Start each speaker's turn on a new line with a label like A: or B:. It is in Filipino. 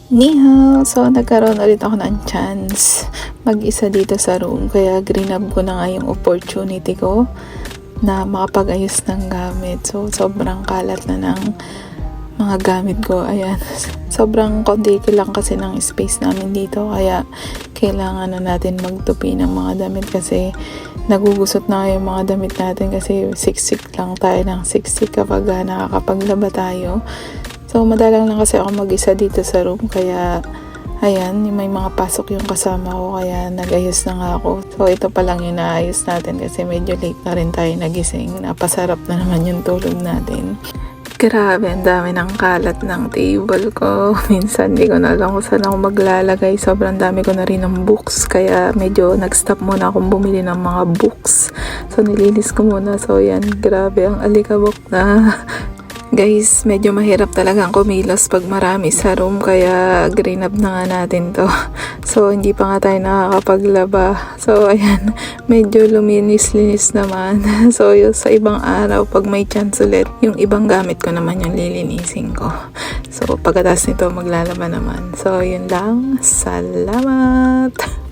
A: Nihao! So, nagkaroon ulit ako ng chance mag-isa dito sa room. Kaya, grinab ko na nga yung opportunity ko na makapag-ayos ng gamit. So, sobrang kalat na ng mga gamit ko. Ayan. Sobrang konti lang kasi ng space namin dito. Kaya, kailangan na natin magtupi ng mga damit kasi nagugusot na yung mga damit natin kasi siksik lang tayo ng siksik kapag nakakapaglaba tayo. So, madalang lang kasi ako mag-isa dito sa room, kaya, ayan, may mga pasok yung kasama ko, kaya nag-ayos na nga ako. So, ito pa lang yung naayos natin kasi medyo late na rin tayo nagising. Napasarap na naman yung tulog natin. Grabe, ang dami ng kalat ng table ko. Minsan, di ko na alam kung saan ako maglalagay. Sobrang dami ko na rin ng books, kaya medyo nag-stop muna akong bumili ng mga books. So, nilinis ko muna. So, yan, grabe, ang alikabok na. Guys, medyo mahirap talagang kumilos pag marami sa room, kaya green up na nga natin to. So, hindi pa nga tayo nakakapaglaba. So, ayan, medyo luminis-linis naman. So, sa ibang araw, pag may chance ulit, yung ibang gamit ko naman yung lilinisin ko. So, pagkatapos nito, maglalaba naman. So, yun lang. Salamat!